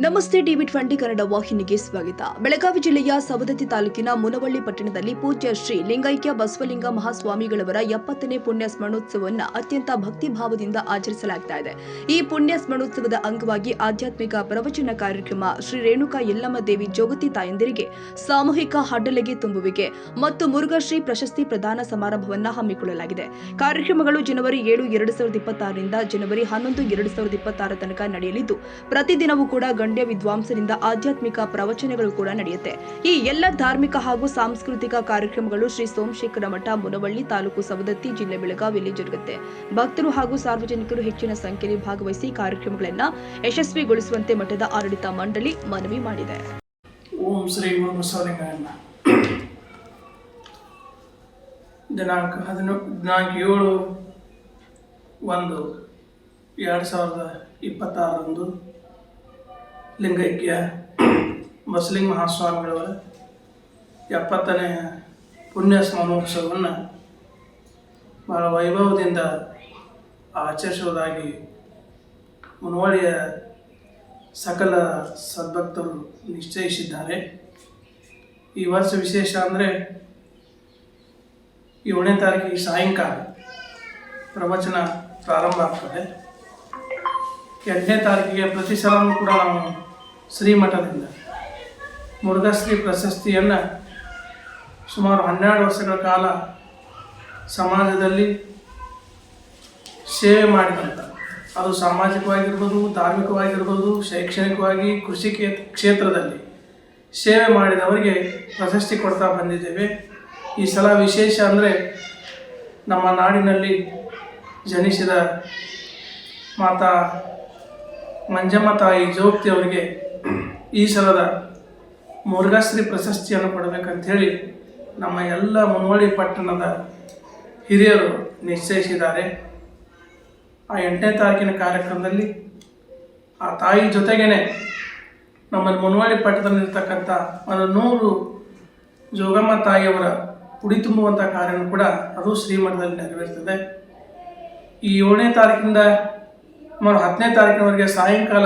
ನಮಸ್ತೆ ಟಿವಿ20 ಕನ್ನಡ ವಾಹಿನಿಗೆ ಸ್ವಾಗತ. ಬೆಳಗಾವಿ ಜಿಲ್ಲೆಯ ಸವದತ್ತಿ ತಾಲೂಕಿನ ಮುನವಳ್ಳಿ ಪಟ್ಟಣದಲ್ಲಿ ಪೂಜ್ಯ ಶ್ರೀ ಲಿಂಗೈಕ್ಯ ಬಸವಲಿಂಗ ಮಹಾಸ್ವಾಮಿಗಳವರ 70ನೇ ಪುಣ್ಯ ಸ್ಮರಣೋತ್ಸವವನ್ನು ಅತ್ಯಂತ ಭಕ್ತಿಭಾವದಿಂದ ಆಚರಿಸಲಾಗ್ತಾ ಇದೆ. ಈ ಪುಣ್ಯ ಸ್ಮರಣೋತ್ಸವದ ಅಂಗವಾಗಿ ಆಧ್ಯಾತ್ಮಿಕ ಪ್ರವಚನ ಕಾರ್ಯಕ್ರಮ, ಶ್ರೀ ರೇಣುಕಾ ಯಲ್ಲಮ್ಮ ದೇವಿ ಜೋಗತಿ ತಾಯಂದಿರಿಗೆ ಸಾಮೂಹಿಕ ಹಡ್ಡಲಗೆ ತುಂಬುವಿಕೆ ಮತ್ತು ಮುರುಘಾಶ್ರೀ ಪ್ರಶಸ್ತಿ ಪ್ರದಾನ ಸಮಾರಂಭವನ್ನು ಹಮ್ಮಿಕೊಳ್ಳಲಾಗಿದೆ. ಕಾರ್ಯಕ್ರಮಗಳು ಜನವರಿ 7, 2026 ರಿಂದ ಜನವರಿ 11, 2026 ತನಕ ನಡೆಯಲಿದ್ದು, ಪ್ರತಿದಿನವೂ ಕೂಡ ಗಣ್ಯ ವಿದ್ವಾಂಸರಿಂದ ಆಧ್ಯಾತ್ಮಿಕ ಪ್ರವಚನಗಳು ಕೂಡ ನಡೆಯುತ್ತೆ. ಈ ಎಲ್ಲ ಧಾರ್ಮಿಕ ಹಾಗೂ ಸಾಂಸ್ಕೃತಿಕ ಕಾರ್ಯಕ್ರಮಗಳು ಶ್ರೀ ಸೋಮಶೇಖರ ಮಠ, ಮುನವಳ್ಳಿ, ತಾಲೂಕು ಸವದತ್ತಿ, ಜಿಲ್ಲೆ ಬೆಳಗಾವಿಯಲ್ಲಿ ಜರುಗುತ್ತೆ. ಭಕ್ತರು ಹಾಗೂ ಸಾರ್ವಜನಿಕರು ಹೆಚ್ಚಿನ ಸಂಖ್ಯೆಯಲ್ಲಿ ಭಾಗವಹಿಸಿ ಕಾರ್ಯಕ್ರಮಗಳನ್ನು ಯಶಸ್ವಿಗೊಳಿಸುವಂತೆ ಮಠದ ಆಡಳಿತ ಮಂಡಳಿ ಮನವಿ ಮಾಡಿದೆ. ಓಂ ಶ್ರೀ ಬಸವಲಿಂಗ. ದಿನಾಂಕ 7/1/2026 ಲಿಂಗೈಕ್ಯ ಬಸವಲಿಂಗ ಮಹಾಸ್ವಾಮಿಗಳವರ 70ನೇ ಪುಣ್ಯ ಸ್ಮರಣೋತ್ಸವವನ್ನು ಬಹಳ ವೈಭವದಿಂದ ಆಚರಿಸುವುದಾಗಿ ಮುನವಳ್ಳಿಯ ಸಕಲ ಸದ್ಭಕ್ತರು ನಿಶ್ಚಯಿಸಿದ್ದಾರೆ. ಈ ವರ್ಷ ವಿಶೇಷ ಅಂದರೆ 7ನೇ ತಾರೀಕಿಗೆ ಸಾಯಂಕಾಲ ಪ್ರವಚನ ಪ್ರಾರಂಭ ಆಗ್ತದೆ. 8ನೇ ತಾರೀಕಿಗೆ ಪ್ರತಿ ಸಲವೂ ಕೂಡ ನಾವು ಶ್ರೀಮಠದಿಂದ ಮುರುಘಾಶ್ರೀ ಪ್ರಶಸ್ತಿಯನ್ನು ಸುಮಾರು 12 ವರ್ಷಗಳ ಕಾಲ ಸಮಾಜದಲ್ಲಿ ಸೇವೆ ಮಾಡಿದಂಥ, ಅದು ಸಾಮಾಜಿಕವಾಗಿರ್ಬೋದು, ಧಾರ್ಮಿಕವಾಗಿರ್ಬೋದು, ಶೈಕ್ಷಣಿಕವಾಗಿ, ಕೃಷಿ ಕ್ಷೇತ್ರದಲ್ಲಿ ಸೇವೆ ಮಾಡಿದವರಿಗೆ ಪ್ರಶಸ್ತಿ ಕೊಡ್ತಾ ಬಂದಿದ್ದೇವೆ. ಈ ಸಲ ವಿಶೇಷ ಅಂದರೆ ನಮ್ಮ ನಾಡಿನಲ್ಲಿ ಜನಿಸಿದ ಮಾತಾ ಮಂಜಮ್ಮ ತಾಯಿ ಜೋಗತಿ ಅವರಿಗೆ ಈ ಸಲದ ಮುರುಘಾಶ್ರೀ ಪ್ರಶಸ್ತಿಯನ್ನು ಕೊಡಬೇಕಂಥೇಳಿ ನಮ್ಮ ಎಲ್ಲ ಮುನವಳ್ಳಿ ಪಟ್ಟಣದ ಹಿರಿಯರು ನಿಶ್ಚಯಿಸಿದ್ದಾರೆ. ಆ 8ನೇ ತಾರೀಕಿನ ಕಾರ್ಯಕ್ರಮದಲ್ಲಿ ಆ ತಾಯಿ ಜೊತೆಗೇ ನಮ್ಮಲ್ಲಿ ಮುನವಳ್ಳಿ ಪಟ್ಟಣದಲ್ಲಿರ್ತಕ್ಕಂಥ 100 ಜೋಗಮ್ಮ ತಾಯಿಯವರ ಉಡಿ ತುಂಬುವಂಥ ಕಾರ್ಯವನ್ನು ಕೂಡ ಅದು ಶ್ರೀಮಠದಲ್ಲಿ ನೆರವೇರ್ತದೆ. ಈ 7ನೇ ತಾರೀಕಿಂದ 10ನೇ ತಾರೀಕಿನವರೆಗೆ ಸಾಯಂಕಾಲ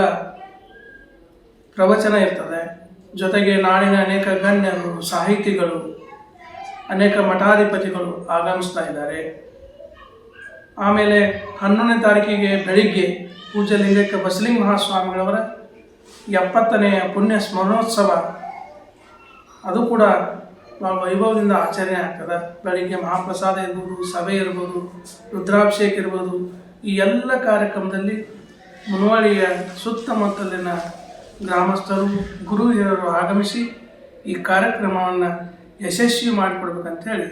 ಪ್ರವಚನ ಇರ್ತದೆ. ಜೊತೆಗೆ ನಾಡಿನ ಅನೇಕ ಗಣ್ಯರು, ಸಾಹಿತಿಗಳು, ಅನೇಕ ಮಠಾಧಿಪತಿಗಳು ಆಗಮಿಸ್ತಾ ಇದ್ದಾರೆ. ಆಮೇಲೆ 11ನೇ ತಾರೀಕಿಗೆ ಬೆಳಿಗ್ಗೆ ಪೂಜ್ಯ ಲಿಂಗೈಕ್ಯ ಬಸವಲಿಂಗ ಮಹಾಸ್ವಾಮಿಗಳವರ 70ನೇ ಪುಣ್ಯ ಸ್ಮರಣೋತ್ಸವ ಅದು ಕೂಡ ಭಾಳ ವೈಭವದಿಂದ ಆಚರಣೆ ಆಗ್ತದೆ. ಬೆಳಿಗ್ಗೆ ಮಹಾಪ್ರಸಾದ ಇರ್ಬೋದು, ಸಭೆ ಇರ್ಬೋದು, ರುದ್ರಾಭಿಷೇಕ ಇರ್ಬೋದು. ಈ ಎಲ್ಲ ಕಾರ್ಯಕ್ರಮದಲ್ಲಿ ಮುನವಳ್ಳಿಯ ಸುತ್ತಮುತ್ತಲಿನ ಗ್ರಾಮಸ್ಥರು, ಗುರು ಹಿರಿಯರು ಆಗಮಿಸಿ ಈ ಕಾರ್ಯಕ್ರಮವನ್ನು ಯಶಸ್ವಿ ಮಾಡಿಕೊಡ್ಬೇಕಂತೇಳಿ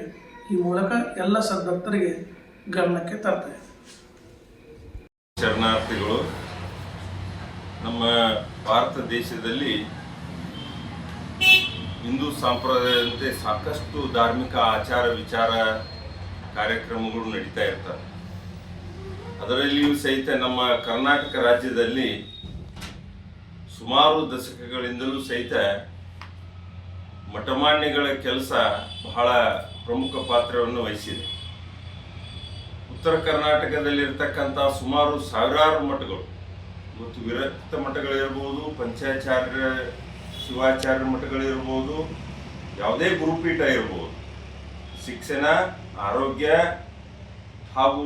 ಈ ಮೂಲಕ ಎಲ್ಲ ಸದ್ಭಕ್ತರಿಗೆ ಗಮನಕ್ಕೆ ತರ್ತೇವೆ. ಶರಣಾರ್ಥಿಗಳು, ನಮ್ಮ ಭಾರತ ದೇಶದಲ್ಲಿ ಹಿಂದೂ ಸಂಪ್ರದಾಯದಂತೆ ಸಾಕಷ್ಟು ಧಾರ್ಮಿಕ ಆಚಾರ ವಿಚಾರ ಕಾರ್ಯಕ್ರಮಗಳು ನಡೀತಾ ಇರ್ತವೆ. ಅದರಲ್ಲಿಯೂ ಸಹಿತ ನಮ್ಮ ಕರ್ನಾಟಕ ರಾಜ್ಯದಲ್ಲಿ ಸುಮಾರು ದಶಕಗಳಿಂದಲೂ ಸಹಿತ ಮಠಮಾನ್ಯಗಳ ಕೆಲಸ ಬಹಳ ಪ್ರಮುಖ ಪಾತ್ರವನ್ನು ವಹಿಸಿದೆ. ಉತ್ತರ ಕರ್ನಾಟಕದಲ್ಲಿರ್ತಕ್ಕಂಥ ಸುಮಾರು ಸಾವಿರಾರು ಮಠಗಳು, ಇವತ್ತು ವಿರಕ್ತ ಮಠಗಳಿರ್ಬೋದು, ಪಂಚಾಚಾರ್ಯ ಶಿವಾಚಾರ್ಯ ಮಠಗಳಿರ್ಬೋದು, ಯಾವುದೇ ಗುರುಪೀಠ ಇರ್ಬೋದು, ಶಿಕ್ಷಣ, ಆರೋಗ್ಯ ಹಾಗೂ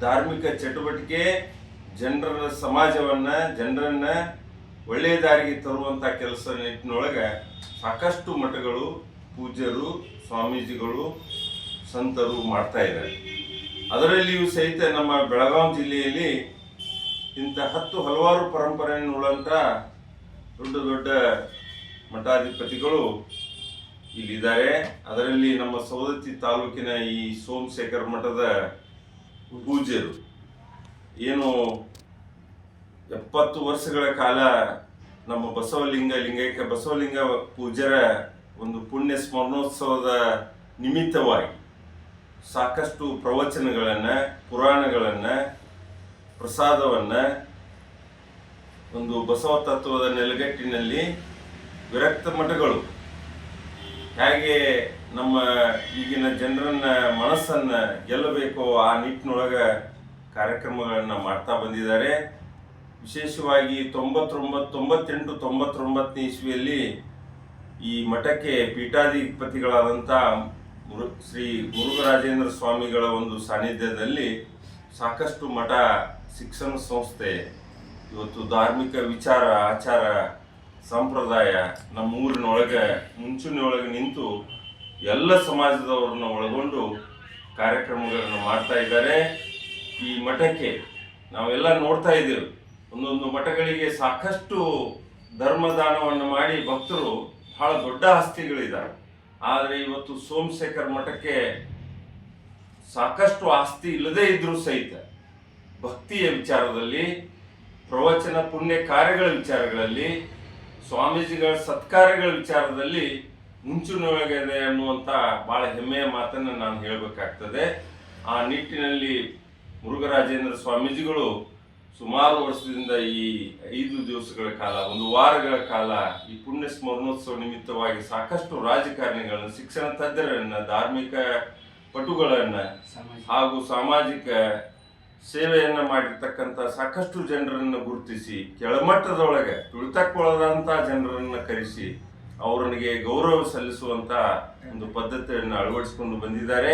ಧಾರ್ಮಿಕ ಚಟುವಟಿಕೆ ಜನರ ಜನರನ್ನು ಒಳ್ಳೆಯ ದಾರಿಗೆ ತರುವಂಥ ಕೆಲಸ ನಿಟ್ಟಿನೊಳಗೆ ಸಾಕಷ್ಟು ಮಠಗಳು, ಪೂಜ್ಯರು, ಸ್ವಾಮೀಜಿಗಳು, ಸಂತರು ಮಾಡ್ತಾ ಇದ್ದಾರೆ. ಅದರಲ್ಲಿಯೂ ಸಹಿತ ನಮ್ಮ ಬೆಳಗಾವಿ ಜಿಲ್ಲೆಯಲ್ಲಿ ಇಂಥ ಹಲವಾರು ಪರಂಪರೆಯನ್ನುಳ್ಳಂಥ ದೊಡ್ಡ ದೊಡ್ಡ ಮಠಾಧಿಪತಿಗಳು ಇಲ್ಲಿದ್ದಾರೆ. ಅದರಲ್ಲಿ ನಮ್ಮ ಸವದತ್ತಿ ತಾಲೂಕಿನ ಈ ಸೋಮಶೇಖರ ಮಠದ ಪೂಜ್ಯರು ಏನು 70 ವರ್ಷಗಳ ಕಾಲ ನಮ್ಮ ಲಿಂಗೈಕ್ಯ ಬಸವಲಿಂಗ ಪೂಜ್ಯರ ಒಂದು ಪುಣ್ಯ ಸ್ಮರಣೋತ್ಸವದ ನಿಮಿತ್ತವಾಗಿ ಸಾಕಷ್ಟು ಪ್ರವಚನಗಳನ್ನು, ಪುರಾಣಗಳನ್ನು, ಪ್ರಸಾದವನ್ನು ಒಂದು ಬಸವ ತತ್ವದ ನೆಲೆಗಟ್ಟಿನಲ್ಲಿ ವಿರಕ್ತ ಮಠಗಳು ಹೇಗೆ ನಮ್ಮ ಈಗಿನ ಜನರನ್ನ ಮನಸ್ಸನ್ನು ಗೆಲ್ಲಬೇಕು ಆ ನಿಟ್ಟಿನೊಳಗೆ ಕಾರ್ಯಕ್ರಮಗಳನ್ನು ಮಾಡ್ತಾ ಬಂದಿದ್ದಾರೆ. ವಿಶೇಷವಾಗಿ 98 ಇಸ್ವಿಯಲ್ಲಿ ಈ ಮಠಕ್ಕೆ ಪೀಠಾಧಿಪತಿಗಳಾದಂಥ ಶ್ರೀ ಮುರುಘರಾಜೇಂದ್ರ ಸ್ವಾಮಿಗಳ ಒಂದು ಸಾನ್ನಿಧ್ಯದಲ್ಲಿ ಸಾಕಷ್ಟು ಮಠ ಶಿಕ್ಷಣ ಸಂಸ್ಥೆ ಇವತ್ತು ಧಾರ್ಮಿಕ ವಿಚಾರ ಆಚಾರ ಸಂಪ್ರದಾಯ ನಮ್ಮ ಊರಿನೊಳಗೆ ಮುಂಚೂಣಿಯೊಳಗೆ ನಿಂತು ಎಲ್ಲ ಸಮಾಜದವ್ರನ್ನ ಒಳಗೊಂಡು ಕಾರ್ಯಕ್ರಮಗಳನ್ನು ಮಾಡ್ತಾ ಇದ್ದಾರೆ. ಈ ಮಠಕ್ಕೆ ನಾವೆಲ್ಲ ನೋಡ್ತಾ ಇದ್ದೇವೆ, ಒಂದೊಂದು ಮಠಗಳಿಗೆ ಸಾಕಷ್ಟು ಧರ್ಮದಾನವನ್ನು ಮಾಡಿ ಭಕ್ತರು ಬಹಳ ದೊಡ್ಡ ಆಸ್ತಿಗಳಿದ್ದಾರೆ. ಆದರೆ ಇವತ್ತು ಸೋಮಶೇಖರ್ ಮಠಕ್ಕೆ ಸಾಕಷ್ಟು ಆಸ್ತಿ ಇಲ್ಲದೇ ಇದ್ರೂ ಸಹಿತ ಭಕ್ತಿಯ ವಿಚಾರದಲ್ಲಿ, ಪ್ರವಚನ ಪುಣ್ಯ ಕಾರ್ಯಗಳ ವಿಚಾರಗಳಲ್ಲಿ, ಸ್ವಾಮೀಜಿಗಳ ಸತ್ಕಾರ್ಯಗಳ ವಿಚಾರದಲ್ಲಿ ಮುಂಚೂಣಿಯೊಳಗಿದೆ ಅನ್ನುವಂಥ ಭಾಳ ಹೆಮ್ಮೆಯ ಮಾತನ್ನು ನಾನು ಹೇಳಬೇಕಾಗ್ತದೆ. ಆ ನಿಟ್ಟಿನಲ್ಲಿ ಮುರುಘರಾಜೇಂದ್ರ ಸ್ವಾಮೀಜಿಗಳು ಸುಮಾರು ವರ್ಷದಿಂದ ಈ 5 ದಿವಸಗಳ ಕಾಲ, 1 ವಾರಗಳ ಕಾಲ ಈ ಪುಣ್ಯ ಸ್ಮರಣೋತ್ಸವ ನಿಮಿತ್ತವಾಗಿ ಸಾಕಷ್ಟು ರಾಜಕಾರಣಿಗಳನ್ನು, ಶಿಕ್ಷಣ ತಜ್ಞರನ್ನು, ಧಾರ್ಮಿಕ ಪಟುಗಳನ್ನು ಹಾಗೂ ಸಾಮಾಜಿಕ ಸೇವೆಯನ್ನು ಮಾಡಿರ್ತಕ್ಕಂಥ ಸಾಕಷ್ಟು ಜನರನ್ನು ಗುರುತಿಸಿ ಕೆಳಮಟ್ಟದೊಳಗೆ ತುಳಿತಕ್ಕೊಳದಂಥ ಜನರನ್ನು ಕರೆಸಿ ಅವರಿಗೆ ಗೌರವ ಸಲ್ಲಿಸುವಂಥ ಒಂದು ಪದ್ಧತಿಯನ್ನು ಅಳವಡಿಸಿಕೊಂಡು ಬಂದಿದ್ದಾರೆ.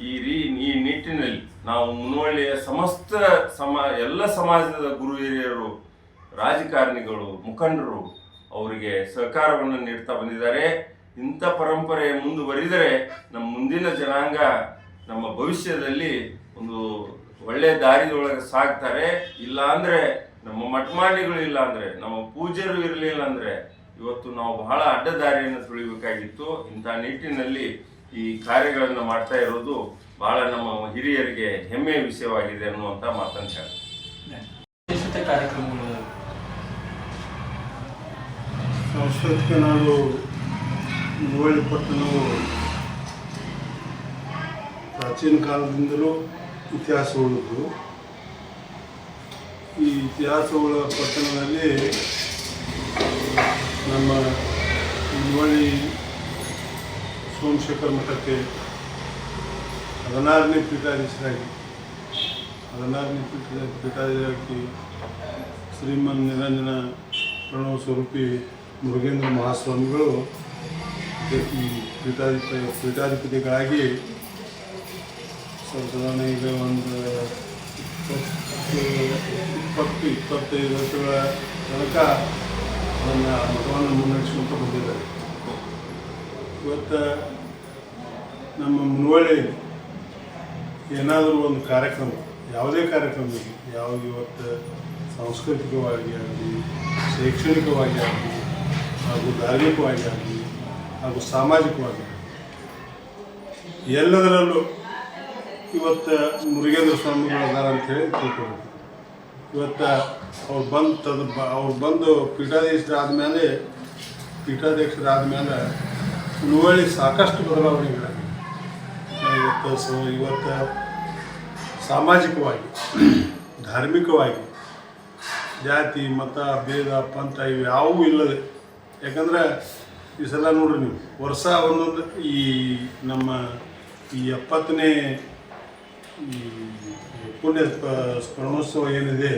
ಈ ನಿಟ್ಟಿನಲ್ಲಿ ನಾವು ಮುನವಳ್ಳಿಯ ಸಮಸ್ತ ಎಲ್ಲ ಸಮಾಜದ ಗುರು ಹಿರಿಯರು, ರಾಜಕಾರಣಿಗಳು, ಮುಖಂಡರು ಅವರಿಗೆ ಸಹಕಾರವನ್ನು ನೀಡ್ತಾ ಬಂದಿದ್ದಾರೆ. ಇಂಥ ಪರಂಪರೆ ಮುಂದುವರಿದರೆ ನಮ್ಮ ಮುಂದಿನ ಜನಾಂಗ, ನಮ್ಮ ಭವಿಷ್ಯದಲ್ಲಿ ಒಂದು ಒಳ್ಳೆಯ ದಾರಿಯೊಳಗೆ ಸಾಗ್ತಾರೆ. ಇಲ್ಲ ಅಂದರೆ ನಮ್ಮ ಮಠಮಾನ್ಯಗಳು ಇಲ್ಲ ಅಂದರೆ, ನಮ್ಮ ಪೂಜ್ಯರು ಇರಲಿಲ್ಲ ಅಂದರೆ ಇವತ್ತು ನಾವು ಬಹಳ ಅಡ್ಡದಾರಿಯನ್ನು ತುಳಿಬೇಕಾಗಿತ್ತು. ಇಂಥ ನಿಟ್ಟಿನಲ್ಲಿ ಈ ಕಾರ್ಯಗಳನ್ನು ಮಾಡ್ತಾ ಇರೋದು ಬಹಳ ನಮ್ಮ ಹಿರಿಯರಿಗೆ ಹೆಮ್ಮೆಯ ವಿಷಯವಾಗಿದೆ ಅನ್ನುವಂಥ ಮಾತನ್ನು ಹೇಳ್ತಾರೆ. ಕಾರ್ಯಕ್ರಮಗಳು ಸಾಂಸ್ಕೃತಿಕ ನಾಡು ಮುನವಳ್ಳಿ ಪಟ್ಟಣವು ಪ್ರಾಚೀನ ಕಾಲದಿಂದಲೂ ಇತಿಹಾಸವುಳ್ಳದ್ದು. ಈ ಇತಿಹಾಸವುಳ್ಳ ಪಟ್ಟಣದಲ್ಲಿ ನಮ್ಮ ಮುನವಳ್ಳಿ ಸೋಮಶೇಖರ್ ಮಠಕ್ಕೆ 16ನೇ ಪೀಠಾಧೀಶರಾಗಿ ಶ್ರೀಮನ್ ನಿರಂಜನ ಪ್ರಣವ ಸ್ವರೂಪಿ ಮುರುಘೇಂದ್ರ ಮಹಾಸ್ವಾಮಿಗಳು ಈ ಪೀಠಾಧಿಪತಿಗಳಾಗಿ ಸಾಧಾರಣ ಈಗ ಒಂದು 20-25 ವರ್ಷಗಳ ತನಕ ಅದನ್ನು ಮಠವನ್ನು ಮುನ್ನಡೆಸ್ಕೊಂತ ಬಂದಿದ್ದಾರೆ. ಇವತ್ತು ನಮ್ಮ ಮುನವಳ್ಳಿ ಏನಾದರೂ ಒಂದು ಕಾರ್ಯಕ್ರಮ, ಯಾವುದೇ ಕಾರ್ಯಕ್ರಮ ಯಾವುದು ಇವತ್ತು ಸಾಂಸ್ಕೃತಿಕವಾಗಿ ಆಗಲಿ, ಶೈಕ್ಷಣಿಕವಾಗಿ ಆಗಲಿ, ಹಾಗೂ ಧಾರ್ಮಿಕವಾಗಿ ಆಗಲಿ, ಹಾಗೂ ಸಾಮಾಜಿಕವಾಗಿ ಎಲ್ಲದರಲ್ಲೂ ಇವತ್ತು ಮುರುಘೇಂದ್ರ ಸ್ವಾಮಿಗಳು ಅದಾರ ಅಂಥೇಳಿ ತಿಳ್ಕೊಬೇಕು. ಇವತ್ತು ಅವ್ರು ಬಂದು ಪೀಠಾಧೀಶರಾದ ಮೇಲೆ ಮುನವಳ್ಳಿ ಸಾಕಷ್ಟು ಬದಲಾವಣೆಗಳಾಗಿವೆ. ಇವತ್ತು ಸಾಮಾಜಿಕವಾಗಿ, ಧಾರ್ಮಿಕವಾಗಿ, ಜಾತಿ ಮತ ಭೇದ ಪಂಥ ಇವು ಯಾವುವೂ ಇಲ್ಲದೆ, ಯಾಕಂದ್ರೆ ಈ ಸಲ ನೋಡ್ರಿ ನೀವು ವರ್ಷ ಒಂದೊಂದು ಈ ನಮ್ಮ ಈ 70ನೇ ಈ ಪುಣ್ಯ ಸ್ಮರಣೋತ್ಸವ ಏನಿದೆ,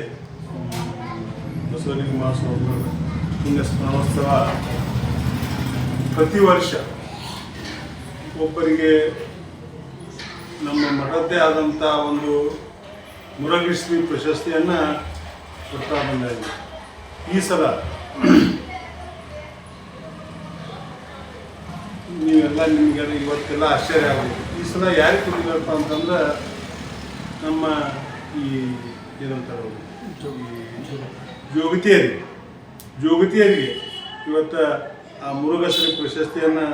ಬಸವಲಿಂಗ ಮಹಾಸ್ವಾಮಿಗಳ ಪುಣ್ಯ ಸ್ಮರಣೋತ್ಸವ ಪ್ರತಿ ವರ್ಷ ಒಬ್ಬರಿಗೆ ನಮ್ಮ ಮಠದ್ದೇ ಆದಂಥ ಒಂದು ಮುರುಘಶ್ರೀ ಪ್ರಶಸ್ತಿಯನ್ನು ಕೊಡ್ತಾ ಬಂದಾಗಿದೆ. ಈ ಸಲ ನಿಮಗೆಲ್ಲ ಇವತ್ತೆಲ್ಲ ಆಶ್ಚರ್ಯ ಆಗುತ್ತೆ. ಈ ಸಲ ಯಾರಿಗೆ ಕೊಟ್ಟಿದ್ದಾರಪ್ಪ ಅಂತಂದ್ರೆ ನಮ್ಮ ಈ ಏನಂತಾರೆ ಜೋಗತಿಯರಿಗೆ ಇವತ್ತು ಆ ಮುರುಘಶ್ರೀ ಪ್ರಶಸ್ತಿಯನ್ನು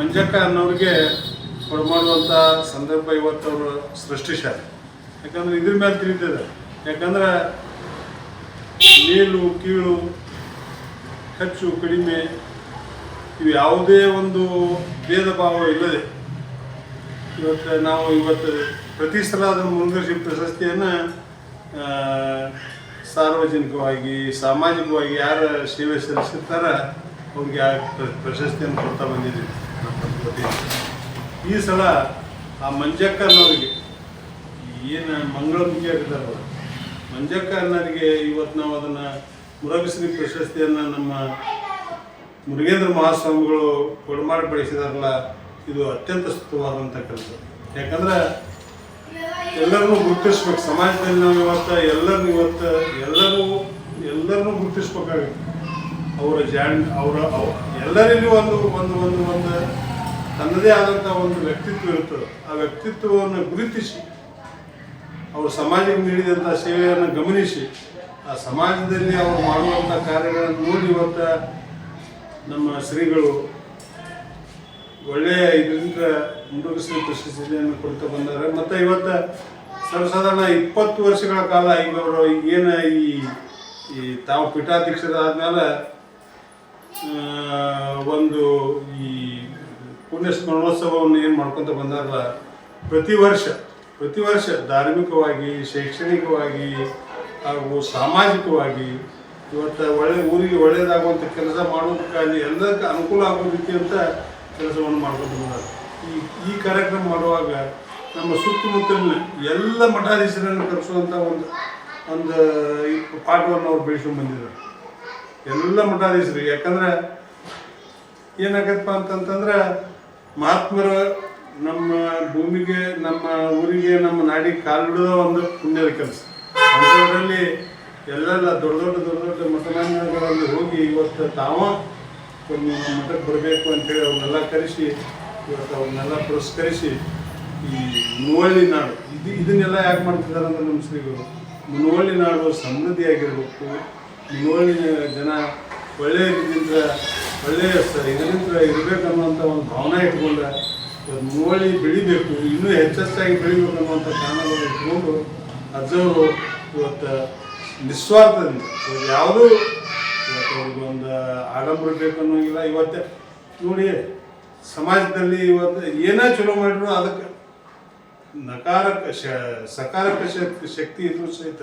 ಮಂಜಕ್ಕ ಅನ್ನೋರಿಗೆ ಕೊಡಮಾಡುವಂಥ ಸಂದರ್ಭ ಇವತ್ತು ಅವರು ಸೃಷ್ಟಿಸ್ಯಾರ. ಯಾಕಂದ್ರೆ ಇದ್ರ ಮೇಲೆ ತಿಳಿತದೆ. ಯಾಕಂದ್ರೆ ಮೇಲು ಕೀಳು, ಹೆಚ್ಚು ಕಡಿಮೆ ಇವು ಯಾವುದೇ ಒಂದು ಭೇದ ಭಾವ ಇಲ್ಲದೆ ಇವತ್ತು ಪ್ರತಿ ಸಲ ಅದನ್ನು ಮುರುಘಶ್ರೀ ಪ್ರಶಸ್ತಿಯನ್ನು ಸಾರ್ವಜನಿಕವಾಗಿ, ಸಾಮಾಜಿಕವಾಗಿ ಯಾರು ಸೇವೆ ಸಲ್ಲಿಸಿರ್ತಾರ ಅವ್ರಿಗೆ ಆ ಪ್ರಶಸ್ತಿಯನ್ನು ಕೊಡ್ತಾ ಬಂದಿದ್ದೀವಿ. ಪೂರ್ತಿ. ಈ ಸಲ ಆ ಮಂಜಕ್ಕ ಅನ್ನೋರಿಗೆ ಏನು ಮಂಗಳಮುಖಿ ಆಗಿದ್ದಾರಲ್ಲ ಮಂಜಕ್ಕ ಅನ್ನೋರಿಗೆ ಇವತ್ತು ನಾವು ಅದನ್ನು ಮುರುಘಶ್ರೀ ಪ್ರಶಸ್ತಿಯನ್ನು ನಮ್ಮ ಮುರುಘೇಂದ್ರ ಮಹಾಸ್ವಾಮಿಗಳು ಕೊಡಮಾಡಿಪಡಿಸಿದಾರಲ್ಲ, ಇದು ಅತ್ಯಂತ ಸ್ತುತವಾದಂಥ ಕೆಲಸ. ಯಾಕಂದ್ರೆ ಎಲ್ಲರನ್ನೂ ಗುರುತಿಸ್ಬೇಕು. ಸಮಾಜದಲ್ಲಿ ನಾವು ಇವತ್ತು ಎಲ್ಲರನ್ನೂ ಗುರುತಿಸ್ಬೇಕಾಗುತ್ತೆ. ಅವರ ಎಲ್ಲರಲ್ಲಿ ಒಂದು ಒಂದು ಒಂದು ಒಂದು ತನ್ನದೇ ಆದಂಥ ಒಂದು ವ್ಯಕ್ತಿತ್ವ ಇರ್ತದೆ. ಆ ವ್ಯಕ್ತಿತ್ವವನ್ನು ಗುರುತಿಸಿ ಅವರು ಸಮಾಜಕ್ಕೆ ನೀಡಿದಂಥ ಸೇವೆಯನ್ನು ಗಮನಿಸಿ ಆ ಸಮಾಜದಲ್ಲಿ ಅವರು ಮಾಡುವಂಥ ಕಾರ್ಯಗಳನ್ನು ನೋಡಿ ಇವತ್ತು ನಮ್ಮ ಶ್ರೀಗಳು ಒಳ್ಳೆಯ ಇದರಿಂದ ಮುರುಘಶ್ರೀ ಪ್ರಶಸ್ತಿಯನ್ನು ಕೊಡ್ತಾ ಬಂದ್ದಾರೆ. ಮತ್ತು ಇವತ್ತು ಸರ್ವಸಾಧಾರಣ 20 ವರ್ಷಗಳ ಕಾಲ ಈಗ ಅವರು ಏನು ಈ ತಾವು ಪೀಠಾಧ್ಯಕ್ಷರಾದ್ಮೇಲೆ ಒಂದು ಈ ಪುಣ್ಯ ಸ್ಮರಣೋತ್ಸವವನ್ನು ಏನು ಮಾಡ್ಕೊತ ಬಂದಾರಲ್ಲ, ಪ್ರತಿ ವರ್ಷ ಧಾರ್ಮಿಕವಾಗಿ, ಶೈಕ್ಷಣಿಕವಾಗಿ ಹಾಗೂ ಸಾಮಾಜಿಕವಾಗಿ ಇವತ್ತು ಊರಿಗೆ ಒಳ್ಳೆಯದಾಗುವಂಥ ಕೆಲಸ ಮಾಡೋದಕ್ಕಾಗಿ ಎಲ್ಲದಕ್ಕೆ ಅನುಕೂಲ ಆಗೋ ರೀತಿ ಅಂತ ಕೆಲಸವನ್ನು ಮಾಡ್ಕೊಂಡು ಬಂದಾರೆ. ಈ ಕಾರ್ಯಕ್ರಮ ಮಾಡುವಾಗ ನಮ್ಮ ಸುತ್ತಮುತ್ತಲಿನ ಎಲ್ಲ ಮಠಾಧೀಶರನ್ನು ಕರೆಸುವಂಥ ಒಂದು ಈ ಪಾಠವನ್ನು ಅವ್ರು ಬೆಳೆಸ್ಕೊಂಡು ಬಂದಿದ್ದಾರೆ, ಎಲ್ಲ ಮಠಾಧೀಶರು. ಯಾಕಂದ್ರೆ ಏನಾಗತ್ತಪ್ಪ ಅಂತಂತಂದ್ರೆ ಮಹಾತ್ಮರು ನಮ್ಮ ಭೂಮಿಗೆ, ನಮ್ಮ ಊರಿಗೆ, ನಮ್ಮ ನಾಡಿಗೆ ಕಾಲಿಡೋ ಒಂದು ಪುಣ್ಯದ ಕೆಲಸ. ಅಂಥದ್ರಲ್ಲಿ ಎಲ್ಲೆಲ್ಲ ದೊಡ್ಡ ಮಠಮಾನ್ಯಗಳಲ್ಲಿ ಹೋಗಿ ಇವತ್ತು ಒಂದು ಮಠಕ್ಕೆ ಬರಬೇಕು ಅಂತೇಳಿ ಅವ್ರನ್ನೆಲ್ಲ ಕರೆಸಿ ಇವತ್ತು ಅವ್ರನ್ನೆಲ್ಲ ಪುರಸ್ಕರಿಸಿ ಈ ಮುನುವಳ್ಳಿ ನಾಡು ಇದನ್ನೆಲ್ಲ ಯಾಕೆ ಮಾಡ್ತಿದ್ದಾರೆ ಅಂದ್ರೆ ನಮ್ಮ ಶ್ರೀಗಳು ಮುನುವಳ್ಳಿ ನಾಡು ಸಮೃದ್ಧಿಯಾಗಿರಬೇಕು, ಮುನುವಳ್ಳಿ ಜನ ಒಳ್ಳೆಯ ರೀತಿಯಿಂದ ಇದರಿಂದ ಇರಬೇಕನ್ನುವಂಥ ಒಂದು ಭಾವನೆ ಇಟ್ಕೊಂಡು ಮುನುವಳ್ಳಿ ಬೆಳಿಬೇಕು, ಇನ್ನೂ ಹೆಚ್ಚೆಚ್ಚಾಗಿ ಬೆಳಿಬೇಕು ಅನ್ನುವಂಥ ಕಾರಣವನ್ನು ಇಟ್ಕೊಂಡು ಅಜ್ಜವರು ಇವತ್ತು ನಿಸ್ವಾರ್ಥದಿಂದ ಯಾವುದೂ ಇವತ್ತು ಅವ್ರಿಗೆ ಒಂದು ಆಡಂಬರ ಬೇಕು ಅನ್ನೋಂಗಿಲ್ಲ. ಇವತ್ತು ನೋಡಿ ಸಮಾಜದಲ್ಲಿ ಇವತ್ತು ಏನೇ ಚಲೋ ಮಾಡಿದ್ರು ಅದಕ್ಕೆ ಸಕಾರಕ ಶಕ್ತಿ ಇದ್ರೂ ಸಹಿತ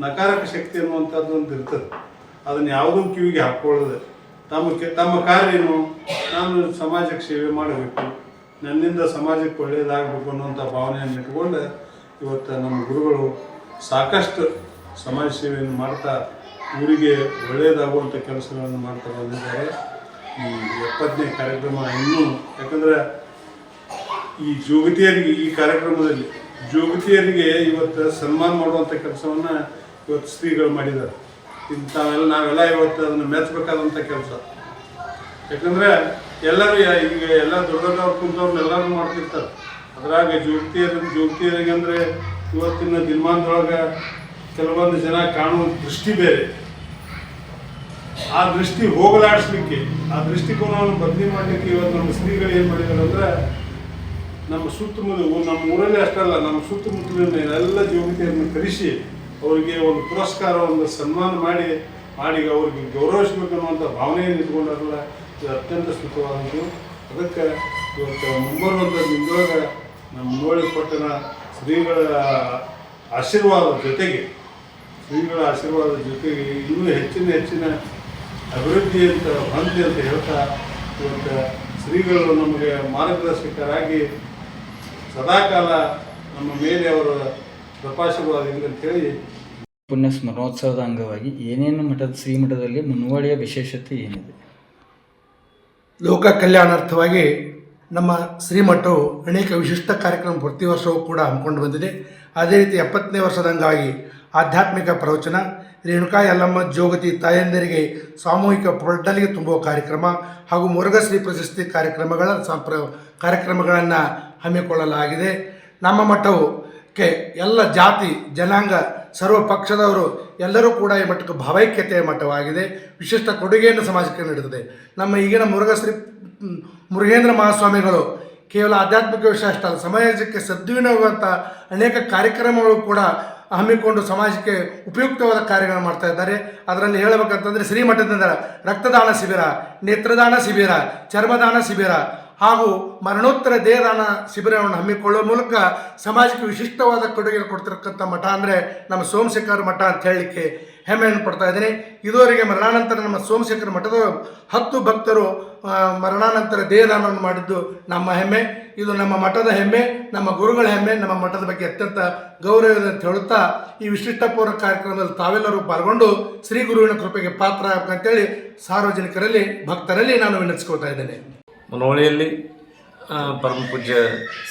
ನಕಾರಕ ಶಕ್ತಿ ಅನ್ನುವಂಥದ್ದು ಒಂದು ಇರ್ತದೆ. ಅದನ್ನು ಯಾವುದೂ ಕಿವಿಗೆ ಹಾಕ್ಕೊಳ್ಳದೆ ತಮ್ಮ ಕಾರ್ಯನು ನಾನು ಸಮಾಜಕ್ಕೆ ಸೇವೆ ಮಾಡಬೇಕು, ನನ್ನಿಂದ ಸಮಾಜಕ್ಕೆ ಒಳ್ಳೆಯದಾಗಬೇಕು ಅನ್ನುವಂಥ ಭಾವನೆಯನ್ನು ಇಟ್ಕೊಂಡು ಇವತ್ತು ನಮ್ಮ ಗುರುಗಳು ಸಾಕಷ್ಟು ಸಮಾಜ ಸೇವೆಯನ್ನು ಮಾಡ್ತಾ ಊರಿಗೆ ಒಳ್ಳೆಯದಾಗುವಂಥ ಕೆಲಸಗಳನ್ನು ಮಾಡ್ತಾ ಬಂದಿದ್ದಾರೆ. ಈ 70ನೇ ಕಾರ್ಯಕ್ರಮ ಇನ್ನೂ, ಯಾಕಂದರೆ ಈ ಜೋಗತಿಯರಿಗೆ ಈ ಕಾರ್ಯಕ್ರಮದಲ್ಲಿ ಜೋಗತಿಯರಿಗೆ ಇವತ್ತು ಸನ್ಮಾನ ಮಾಡುವಂಥ ಕೆಲಸವನ್ನು ಇವತ್ತು ಶ್ರೀಗಳು ಮಾಡಿದ್ದಾರೆ. ನಾವೆಲ್ಲ ಇವತ್ತು ಅದನ್ನು ಮೆಚ್ಚಬೇಕಾದಂಥ ಕೆಲಸ. ಯಾಕಂದರೆ ಎಲ್ಲರೂ ಈಗ ಎಲ್ಲ ದೊಡ್ಡವ್ರು ಕುಂತವ್ರನ್ನ ಎಲ್ಲರೂ ಮಾಡ್ತಿರ್ತಾರೆ. ಅದ್ರಾಗ ಜೋಗತಿಯರಿಗೆ ಅಂದರೆ ಇವತ್ತಿನ ದಿನಮಾನದೊಳಗೆ ಕೆಲವೊಂದು ಜನ ಕಾಣುವ ದೃಷ್ಟಿ ಬೇರೆ. ಆ ದೃಷ್ಟಿ ಹೋಗಲಾಡಿಸ್ಲಿಕ್ಕೆ, ಆ ದೃಷ್ಟಿಕೋನವನ್ನು ಬದಲಿ ಮಾಡಲಿಕ್ಕೆ ಇವತ್ತು ನಮ್ಮ ಶ್ರೀಗಳು ಏನು ಮಾಡಿದ್ದಾರೆ ಅಂದರೆ ನಮ್ಮ ಸುತ್ತಮುತ್ತ ನಮ್ಮ ಊರಲ್ಲಿ ಅಷ್ಟಲ್ಲ, ನಮ್ಮ ಸುತ್ತಮುತ್ತಲಿನ ಎಲ್ಲ ಜೋಗತಿಯರನ್ನು ಕರೆಸಿ ಅವರಿಗೆ ಒಂದು ಪುರಸ್ಕಾರ, ಒಂದು ಸನ್ಮಾನ ಮಾಡಿ ಅವ್ರಿಗೆ ಗೌರವಿಸಬೇಕು ಅನ್ನುವಂಥ ಭಾವನೆಯನ್ನು ಇಟ್ಕೊಂಡಾರಲ್ಲ, ಇದು ಅತ್ಯಂತ ಸ್ತುತವಾದದ್ದು. ಅದಕ್ಕೆ ಇವತ್ತು ಮುಂಬರುವಂಥ ದಿನದೊಳಗೆ ನಮ್ಮ ಮುನುವಳ್ಳಿ ಪಟ್ಟಣ ಶ್ರೀಗಳ ಆಶೀರ್ವಾದದ ಜೊತೆಗೆ ಇನ್ನೂ ಹೆಚ್ಚಿನ ಅಭಿವೃದ್ಧಿ ಅಂತ ಹೊಂದಿ ಅಂತ ಹೇಳ್ತಾ ಇವತ್ತು ಶ್ರೀಗಳು ನಮಗೆ ಮಾರ್ಗದರ್ಶಕರಾಗಿ ಸದಾಕಾಲ ನಮ್ಮ ಮೇಲೆ ಅವರ ಕೃಪಾಶೀರ್ವಾದ ಅಂತೇಳಿ. ಪುಣ್ಯ ಸ್ಮರಣೋತ್ಸವದ ಅಂಗವಾಗಿ ಏನೇನು ಶ್ರೀಮಠದಲ್ಲಿ ಮುನುವಳಿಯ ವಿಶೇಷತೆ ಏನಿದೆ? ಲೋಕ ಕಲ್ಯಾಣಾರ್ಥವಾಗಿ ನಮ್ಮ ಶ್ರೀಮಠವು ಅನೇಕ ವಿಶಿಷ್ಟ ಕಾರ್ಯಕ್ರಮ ಪ್ರತಿ ವರ್ಷವೂ ಕೂಡ ಹಮ್ಮಿಕೊಂಡು ಬಂದಿದೆ. ಅದೇ ರೀತಿ 70ನೇ ವರ್ಷದ ಅಂಗವಾಗಿ ಆಧ್ಯಾತ್ಮಿಕ ಪ್ರವಚನ, ರೇಣುಕಾ ಯಲ್ಲಮ್ಮ ಜೋಗತಿ ತಾಯಂದಿರಿಗೆ ಸಾಮೂಹಿಕ ಪೊಟ್ಟಲಿಗೆ ತುಂಬುವ ಕಾರ್ಯಕ್ರಮ ಹಾಗೂ ಮುರುಘಶ್ರೀ ಪ್ರಶಸ್ತಿ ಕಾರ್ಯಕ್ರಮಗಳನ್ನು ಹಮ್ಮಿಕೊಳ್ಳಲಾಗಿದೆ. ನಮ್ಮ ಮಠವು ಎಲ್ಲ ಜಾತಿ ಜನಾಂಗ ಸರ್ವ ಪಕ್ಷದವರು ಎಲ್ಲರೂ ಕೂಡ ಈ ಮಠಕ್ಕೆ ಭಾವೈಕ್ಯತೆಯ ಮಠವಾಗಿದೆ. ವಿಶಿಷ್ಟ ಕೊಡುಗೆಯನ್ನು ಸಮಾಜಕ್ಕೆ ನೀಡುತ್ತದೆ. ನಮ್ಮ ಈಗಿನ ಮುರುಘೇಂದ್ರ ಮಹಾಸ್ವಾಮಿಗಳು ಕೇವಲ ಆಧ್ಯಾತ್ಮಿಕ ವಿಷಯ ಅಷ್ಟೇ ಅಲ್ಲ, ಸಮಾಜಕ್ಕೆ ಸದ್ವಿನಿಯೋಗವಂಥ ಅನೇಕ ಕಾರ್ಯಕ್ರಮಗಳು ಕೂಡ ಹಮ್ಮಿಕೊಂಡು ಸಮಾಜಕ್ಕೆ ಉಪಯುಕ್ತವಾದ ಕಾರ್ಯಗಳನ್ನು ಮಾಡ್ತಾ ಇದ್ದಾರೆ. ಅದರಲ್ಲಿ ಹೇಳಬೇಕಂತಂದರೆ ಶ್ರೀಮಠದಿಂದ ರಕ್ತದಾನ ಶಿಬಿರ, ನೇತ್ರದಾನ ಶಿಬಿರ, ಚರ್ಮದಾನ ಶಿಬಿರ ಹಾಗೂ ಮರಣೋತ್ತರ ದೇಹದಾನ ಶಿಬಿರವನ್ನು ಹಮ್ಮಿಕೊಳ್ಳುವ ಮೂಲಕ ಸಮಾಜಕ್ಕೆ ವಿಶಿಷ್ಟವಾದ ಕೊಡುಗೆಯನ್ನು ಕೊಡ್ತಿರತಕ್ಕಂಥ ಮಠ ಅಂದರೆ ನಮ್ಮ ಸೋಮಶೇಖರ ಮಠ ಅಂತ ಹೇಳಲಿಕ್ಕೆ ಹೆಮ್ಮೆಯನ್ನು ಪಡ್ತಾ ಇದ್ದೇನೆ. ಇದುವರೆಗೆ ಮರಣಾನಂತರ ನಮ್ಮ ಸೋಮಶೇಖರ ಮಠದ 10 ಭಕ್ತರು ಮರಣಾನಂತರ ದೇಹದಾನವನ್ನು ಮಾಡಿದ್ದು ನಮ್ಮ ಹೆಮ್ಮೆ. ಇದು ನಮ್ಮ ಮಠದ ಹೆಮ್ಮೆ, ನಮ್ಮ ಗುರುಗಳ ಹೆಮ್ಮೆ. ನಮ್ಮ ಮಠದ ಬಗ್ಗೆ ಅತ್ಯಂತ ಗೌರವದ ಅಂತ ಹೇಳುತ್ತಾ ಈ ವಿಶಿಷ್ಟಪೂರ್ಣ ಕಾರ್ಯಕ್ರಮದಲ್ಲಿ ತಾವೆಲ್ಲರೂ ಪಾಲ್ಗೊಂಡು ಶ್ರೀ ಗುರುವಿನ ಕೃಪೆಗೆ ಪಾತ್ರ ಆಗಬೇಕಂತೇಳಿ ಸಾರ್ವಜನಿಕರಲ್ಲಿ ಭಕ್ತರಲ್ಲಿ ನಾನು ವಿನಂತಿಸ್ಕೊಳ್ತಾ ಇದ್ದೇನೆ. ಮುನವಳ್ಳಿಯಲ್ಲಿ ಪರಮ ಪೂಜ್ಯ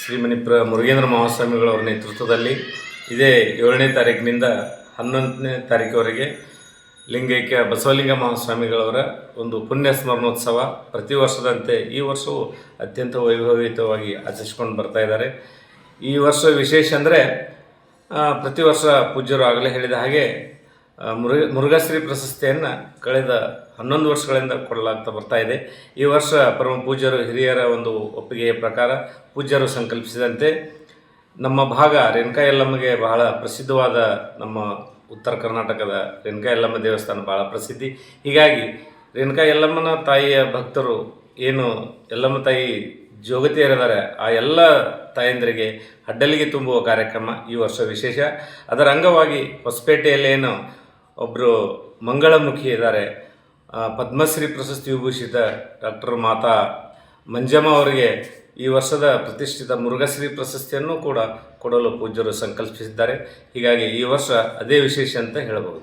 ಶ್ರೀಮನಿ ಮುರುಗೇಂದ್ರ ಮಹಾಸ್ವಾಮಿಗಳವರ ನೇತೃತ್ವದಲ್ಲಿ ಇದೇ 7ನೇ ತಾರೀಕಿನಿಂದ 11ನೇ ತಾರೀಕುವರೆಗೆ ಲಿಂಗೈಕ್ಯ ಬಸವಲಿಂಗ ಮಹಾಸ್ವಾಮಿಗಳವರ ಒಂದು ಪುಣ್ಯ ಸ್ಮರಣೋತ್ಸವ ಪ್ರತಿ ವರ್ಷದಂತೆ ಈ ವರ್ಷವೂ ಅತ್ಯಂತ ವೈಭವಯುತವಾಗಿ ಆಚರಿಸ್ಕೊಂಡು ಬರ್ತಾ ಇದ್ದಾರೆ. ಈ ವರ್ಷ ವಿಶೇಷ ಅಂದರೆ ಪ್ರತಿ ವರ್ಷ ಪೂಜ್ಯರು ಆಗಲೇ ಹೇಳಿದ ಹಾಗೆ ಮುರುಘಾಶ್ರೀ ಪ್ರಶಸ್ತಿಯನ್ನು ಕಳೆದ 11 ವರ್ಷಗಳಿಂದ ಕೊಡಲಾಗ್ತಾ ಬರ್ತಾ ಇದೆ. ಈ ವರ್ಷ ಪರಮ ಪೂಜ್ಯರು ಹಿರಿಯರ ಒಂದು ಒಪ್ಪಿಗೆಯ ಪ್ರಕಾರ ಪೂಜ್ಯರು ಸಂಕಲ್ಪಿಸಿದಂತೆ ನಮ್ಮ ಭಾಗ ರೇಣುಕಾ ಯಲ್ಲಮ್ಮಗೆ ಬಹಳ ಪ್ರಸಿದ್ಧವಾದ ನಮ್ಮ ಉತ್ತರ ಕರ್ನಾಟಕದ ರೇಣುಕಾ ಯಲ್ಲಮ್ಮ ದೇವಸ್ಥಾನ ಬಹಳ ಪ್ರಸಿದ್ಧಿ. ಹೀಗಾಗಿ ರೇಣುಕಾ ಯಲ್ಲಮ್ಮನ ತಾಯಿಯ ಭಕ್ತರು ಏನು ಯಲ್ಲಮ್ಮ ತಾಯಿ ಜೋಗತಿಯರಿದ್ದಾರೆ ಆ ಎಲ್ಲ ತಾಯಂದರಿಗೆ ಅಡ್ಡಲಿಗೆ ತುಂಬುವ ಕಾರ್ಯಕ್ರಮ ಈ ವರ್ಷ ವಿಶೇಷ. ಅದರ ಅಂಗವಾಗಿ ಹೊಸಪೇಟೆಯಲ್ಲೇನು ಒಬ್ಬರು ಮಂಗಳಮುಖಿ ಇದ್ದಾರೆ, ಪದ್ಮಶ್ರೀ ಪ್ರಶಸ್ತಿ ವಿಭೂಷಿತ ಡಾಕ್ಟರ್ ಮಾತಾ ಮಂಜಮ್ಮ ಅವರಿಗೆ ಈ ವರ್ಷದ ಪ್ರತಿಷ್ಠಿತ ಮುರುಘಾಶ್ರೀ ಪ್ರಶಸ್ತಿಯನ್ನು ಕೂಡ ಕೊಡಲು ಪೂಜ್ಯರು ಸಂಕಲ್ಪಿಸಿದ್ದಾರೆ. ಹೀಗಾಗಿ ಈ ವರ್ಷ ಅದೇ ವಿಶೇಷ ಅಂತ ಹೇಳಬಹುದು.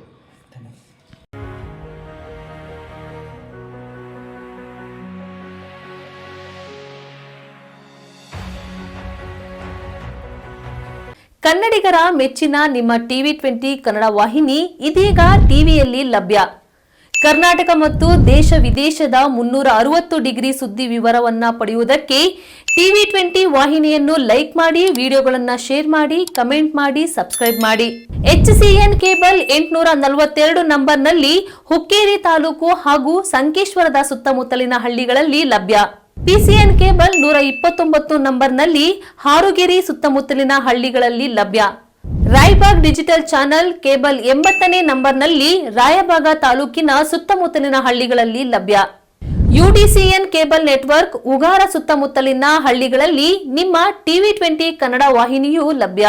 ಕನ್ನಡಿಗರ ಮೆಚ್ಚಿನ ನಿಮ್ಮ TV20 ಕನ್ನಡ ವಾಹಿನಿ ಇದೀಗ ಟಿವಿಯಲ್ಲಿ ಲಭ್ಯ. ಕರ್ನಾಟಕ ಮತ್ತು ದೇಶ ವಿದೇಶದ 360 ಡಿಗ್ರಿ ಸುದ್ದಿ ವಿವರವನ್ನ ಪಡೆಯುವುದಕ್ಕೆ TV20 ವಾಹಿನಿಯನ್ನು ಲೈಕ್ ಮಾಡಿ, ವಿಡಿಯೋಗಳನ್ನು ಶೇರ್ ಮಾಡಿ, ಕಮೆಂಟ್ ಮಾಡಿ, ಸಬ್ಸ್ಕ್ರೈಬ್ ಮಾಡಿ. HCN ಕೇಬಲ್ 842 ನಂಬರ್ನಲ್ಲಿ ಹುಕ್ಕೇರಿ ತಾಲೂಕು ಹಾಗೂ ಸಂಕೇಶ್ವರದ ಸುತ್ತಮುತ್ತಲಿನ ಹಳ್ಳಿಗಳಲ್ಲಿ ಲಭ್ಯ. PCN ಕೇಬಲ್ 129 ನಂಬರ್ನಲ್ಲಿ ಹಾರುಗೆರೆ ಸುತ್ತಮುತ್ತಲಿನ ಹಳ್ಳಿಗಳಲ್ಲಿ ಲಭ್ಯ. ರಾಯಬಾಗ್ ಡಿಜಿಟಲ್ ಚಾನೆಲ್ ಕೇಬಲ್ 80ನೇ ನಂಬರ್ನಲ್ಲಿ ರಾಯಬಾಗ ತಾಲೂಕಿನ ಸುತ್ತಮುತ್ತಲಿನ ಹಳ್ಳಿಗಳಲ್ಲಿ ಲಭ್ಯ. UDCN ಕೇಬಲ್ ನೆಟ್ವರ್ಕ್ ಉಗಾರ ಸುತ್ತಮುತ್ತಲಿನ ಹಳ್ಳಿಗಳಲ್ಲಿ ನಿಮ್ಮ TV20 ಕನ್ನಡ ವಾಹಿನಿಯೂ ಲಭ್ಯ.